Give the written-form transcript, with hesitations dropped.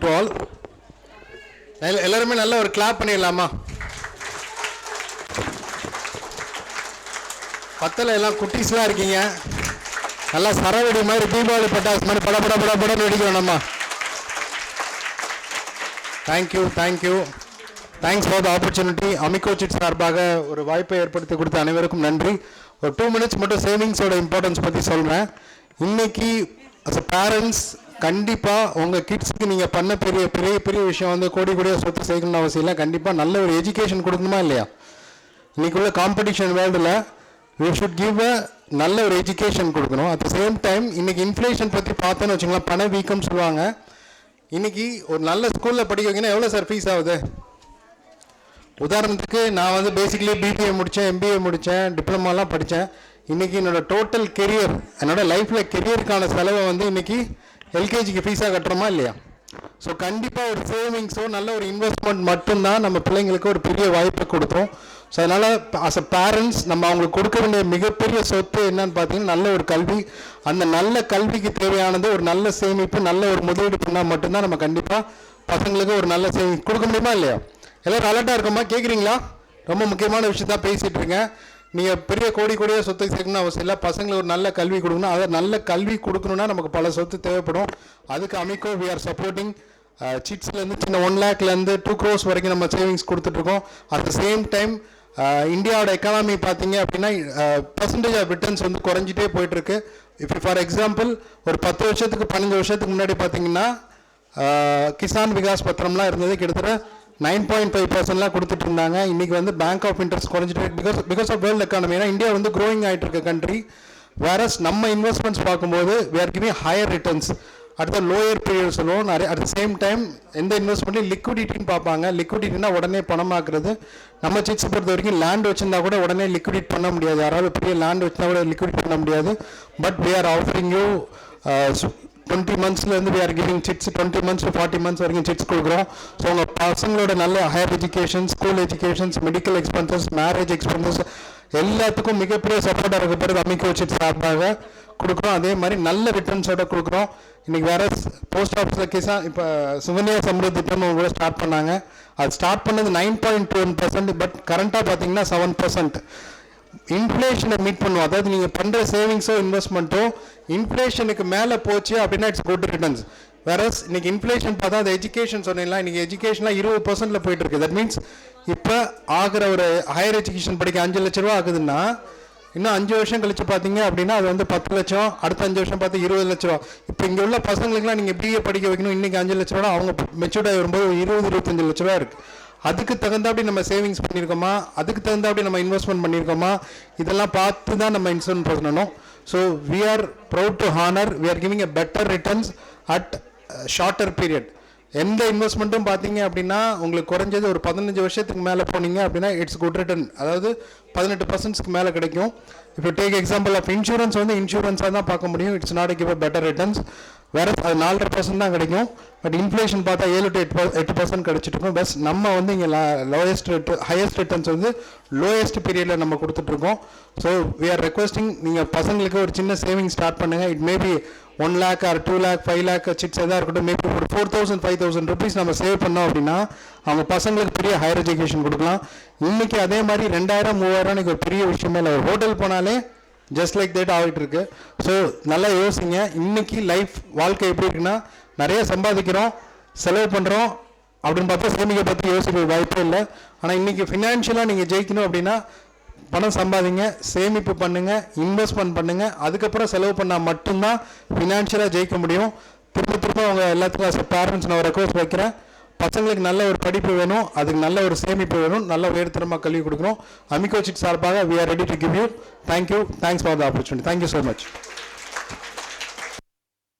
To all. எல்லாருமே நல்ல ஒரு கிளாப் பண்ணிடலாமா? பத்தில் எல்லாம் குட்டீஸ்லாம் இருக்கீங்க, நல்லா சரவெடி மாதிரி தீபாவளி பட்டாசு மாதிரி பட பட பட படம் வெடிக்கிறோம் நம்ம. Thank you thank you, thanks for the opportunity. Amigo சிட்ஸ் சார்பாக ஒரு வாய்ப்பை ஏற்படுத்தி கொடுத்த அனைவருக்கும் நன்றி. ஒரு 2 minutes மட்டும் சேவிங்ஸோட இம்பார்ட்டன்ஸ் பற்றி சொல்கிறேன். இன்றைக்கி அஸ் அ பேரண்ட்ஸ் கண்டிப்பாக உங்கள் கிட்ஸுக்கு நீங்கள் பண்ண பெரிய பெரிய பெரிய விஷயம் வந்து கோடி கோடியாக சொத்து சேர்க்கணும்னு அவசியம் இல்லை. கண்டிப்பாக நல்ல ஒரு எஜுகேஷன் கொடுக்கணுமா இல்லையா? இன்றைக்கி உள்ள காம்படிஷன் வேர்ல்டில் வி ஷுட் கிவ் அ நல்ல ஒரு எஜுகேஷன் கொடுக்கணும். அட் த சேம் டைம் இன்றைக்கி இன்ஃப்ளேஷன் பற்றி பார்த்தோன்னு வச்சுக்கலாம், பண வீக்கம்னு சொல்லுவாங்க. இன்றைக்கி ஒரு நல்ல ஸ்கூலில் படிக்க வைக்கணும் எவ்வளோ சார் ஃபீஸ் ஆகுது? உதாரணத்துக்கு நான் வந்து பேசிக்கலி பிபிஏ முடித்தேன், எம்பிஏ முடித்தேன், டிப்ளமாலாம் படித்தேன். இன்றைக்கி என்னோடய டோட்டல் கெரியர், என்னோடய லைஃப்பில் கெரியருக்கான செலவை வந்து இன்றைக்கி எல்கேஜிக்கு ஃபீஸாக கட்டுறோமா இல்லையா? ஸோ கண்டிப்பாக ஒரு சேவிங்ஸோ நல்ல ஒரு இன்வெஸ்ட்மெண்ட் மட்டும்தான் நம்ம பிள்ளைங்களுக்கு ஒரு பெரிய வாய்ப்பை கொடுத்தோம். ஸோ அதனால் ஆஸ் அ பேரண்ட்ஸ் நம்ம அவங்களுக்கு கொடுக்க வேண்டிய மிகப்பெரிய சொத்து என்னன்னு பார்த்தீங்கன்னா நல்ல ஒரு கல்வி. அந்த நல்ல கல்விக்கு தேவையானது ஒரு நல்ல சேமிப்பு, நல்ல ஒரு முதலீடு பண்ணால் மட்டும்தான் நம்ம கண்டிப்பாக பசங்களுக்கு ஒரு நல்ல சேவிங்ஸ் கொடுக்க முடியுமா இல்லையா? எல்லோரும் அலர்ட்டாக இருக்கோமா? கேட்குறீங்களா? ரொம்ப முக்கியமான விஷயம் தான் பேசிகிட்டு இருக்கேன். நீங்கள் பெரிய கோடி கோடியாக சொத்து சேர்க்கணும்னு அவசியம் இல்லை. பசங்களுக்கு ஒரு நல்ல கல்வி கொடுக்கணும். அதை நல்ல கல்வி கொடுக்கணுன்னா நமக்கு பல சொத்து தேவைப்படும். அதுக்கு அமிகோ வி ஆர் சப்போர்ட்டிங். சிட்ஸ்லேருந்து சின்ன 1 lakhலேருந்து 2 crores வரைக்கும் நம்ம சேவிங்ஸ் கொடுத்துட்ருக்கோம். அட் த சேம் டைம் இந்தியாவோட எக்கானமி பார்த்தீங்க அப்படின்னா பர்சன்டேஜ் ஆஃப் ரிட்டர்ன்ஸ் வந்து குறைஞ்சிட்டே போயிட்டுருக்கு. இப்போ ஃபார் எக்ஸாம்பிள் ஒரு 10 வருஷத்துக்கு 15 வருஷத்துக்கு முன்னாடி பார்த்தீங்கன்னா கிசான் விகாஸ் பத்திரம்லாம் இருந்தது, கிட்டத்தட்ட 9.5% கொடுத்துட்டு இருந்தாங்க. இன்றைக்கி வந்து பேங்க் ஆஃப் இன்ட்ரெஸ்ட் குறைஞ்சிட்டு பிகாஸ் ஆஃப் வேர்ல்டு எக்கானமி. ஏன்னா இந்தியா வந்து க்ரோயிங் ஆகிட்டு இருக்க கண்ட்ரி. வேறஸ் நம்ம இன்வெஸ்ட்மெண்ட்ஸ் பார்க்கும்போது we are giving higher returns. அடுத்த லோயர் பீரியட் சொல்லுவோம். அட் த சேம் டைம் எந்த இன்வெஸ்ட்மெண்ட்லையும் லிக்விடிட்டின்னு பார்ப்பாங்க. லிக்விடிட்டினா உடனே பணமாக்குறது. நம்ம சிட்ஸை பொறுத்த வரைக்கும் லேண்ட் வச்சுருந்தா கூட உடனே லிக்விடிட் பண்ண முடியாது. யாராவது பெரிய லேண்ட் வச்சுருந்தா கூட லிக்விடிட் பண்ண முடியாது. But we are offering you 20 monthsலேருந்து we are giving chits 20 months to 40 months வரைக்கும் சிட்ஸ் கொடுக்குறோம். ஸோ உங்கள் பசங்களோட நல்ல higher education, school educations, medical expenses, marriage expenses எல்லாத்துக்கும் மிகப்பெரிய சப்போர்ட்டாக இருக்கப்படுறது அமிகோ சிட்ஸ் சார்பாக கொடுக்குறோம். அதே மாதிரி நல்ல ரிட்டர்ன்ஸோட கொடுக்குறோம். இன்றைக்கி வேறு போஸ்ட் ஆஃபீஸில் கிசான் இப்போ சுகன்யா சம்ருத்தி திட்டம் கூட ஸ்டார்ட் பண்ணாங்க. அது ஸ்டார்ட் பண்ணது 9.21%, பட் கரண்ட்டாக பார்த்தீங்கன்னா 7%. இன்ஃப்ளேஷனை மீட் பண்ணுவோம். அதாவது நீங்கள் பண்ணுற சேவிங்ஸோ இன்வெஸ்ட்மெண்ட்டோ இன்ஃப்ளேஷனுக்கு மேலே போச்சு அப்படின்னா இட்ஸ் குட் ரிட்டர்ன்ஸ். வேறஸ் இன்றைக்கி இன்ஃப்ளேஷன் பார்த்தா அது எஜுகேஷன் சொன்னீங்களா, இன்றைக்கி எஜுகேஷன்லாம் 20%ல் போயிட்டுருக்கு. தட் மீன்ஸ் இப்போ ஆகிற ஒரு ஹையர் எஜுகேஷன் படிக்க 5 லட்ச ரூபா ஆகுதுன்னா இன்னும் 5 வருஷம் கழிச்சு பார்த்தீங்க அப்படின்னா அது வந்து 10 லட்சம், அடுத்த 5 வருஷம் பார்த்து 20 லட்ச ரூபா. இப்போ இங்கே உள்ள பசங்களுக்குலாம் நீங்கள் பிஏ படிக்க வைக்கணும், இன்றைக்கி 5 லட்ச ரூபா, அவங்க மெச்சூர்டாக வரும்போது 20-25 லட்ச ரூபா இருக்குது. அதுக்கு தகுந்தாப்படி நம்ம சேவிங்ஸ் பண்ணியிருக்கோமா, அதுக்கு தகுந்தாப்படி நம்ம இன்வெஸ்ட்மெண்ட் பண்ணியிருக்கோமா, இதெல்லாம் பார்த்து தான் நம்ம இன்வெஸ்ட்மெண்ட் பண்ணணும். So we are proud to honour, we are giving a better returns at shorter period. எந்த இன்வெஸ்ட்மெண்ட்டும் பார்த்தீங்க அப்படின்னா உங்களுக்கு குறைஞ்சது ஒரு 15 வருஷத்துக்கு மேலே போனீங்க அப்படின்னா இட்ஸ் குட் ரிட்டர்ன், அதாவது 18% மேலே கிடைக்கும். இப்போ டேக் எக்ஸாம்பிள் ஆஃப் இன்சூரன்ஸ் வந்து இன்சூரன்ஸாக தான் பார்க்க முடியும். It's not give better returns. வேறு அது 4.5% தான் கிடைக்கும். பட் இன்ஃப்ளேஷன் பார்த்தா 7 to 8% கிடைச்சிட்டு இருக்கும். பஸ் நம்ம வந்து இங்கே ஹையஸ்ட் ரிட்டர்ன்ஸ் வந்து லோயஸ்ட் பீரியடில் நம்ம கொடுத்துட்ருக்கோம். ஸோ வி ஆர் ரெக்வஸ்டிங் நீங்கள் பசங்களுக்கு ஒரு சின்ன சேவிங் ஸ்டார்ட் பண்ணுங்கள். It maybe 1 lakh or 2 lakh 5 lakh chits எதாக இருக்கட்டும். மேபி ஒரு 4,000-5,000 rupees நம்ம சேவ் பண்ணோம் அப்படின்னா அவங்க பசங்களுக்கு பெரிய ஹையர் எஜுகேஷன் கொடுக்கலாம். இன்றைக்கி அதே மாதிரி 2,000-3,000 ஒரு பெரிய விஷயமே இல்லை. ஒரு ஹோட்டல் போனாலே ஜஸ்ட் லைக் தேட் ஆகிட்டு இருக்கு. ஸோ நல்லா யோசிங்க. இன்றைக்கி லைஃப் வாழ்க்கை எப்படி இருக்குன்னா நிறைய சம்பாதிக்கிறோம், செலவு பண்ணுறோம் அப்படின்னு பார்த்தா சேமிக்க பற்றி யோசிக்க வாய்ப்பே இல்லை. ஆனால் இன்றைக்கி ஃபினான்ஷியலாக நீங்கள் ஜெயிக்கணும் அப்படின்னா பணம் சம்பாதிங்க, சேமிப்பு பண்ணுங்கள், இன்வெஸ்ட்மெண்ட் பண்ணுங்கள். அதுக்கப்புறம் செலவு பண்ணால் மட்டும்தான் ஃபினான்ஷியலாக ஜெயிக்க முடியும். திரும்ப அவங்க எல்லாத்துக்கும் பேரண்ட்ஸ் நான் ஒரு ரெக்வஸ்ட் வைக்கிறேன். பசங்களுக்கு நல்ல ஒரு படிப்பு வேணும், அதுக்கு நல்ல ஒரு சேமிப்பு வேணும், நல்ல உயர்தரமாக கல்வி கொடுக்கணும். அமிகோ சிட்ஸ் சார்பாக we are ready to give you. Thank you, thanks for the opportunity. Thank you so much.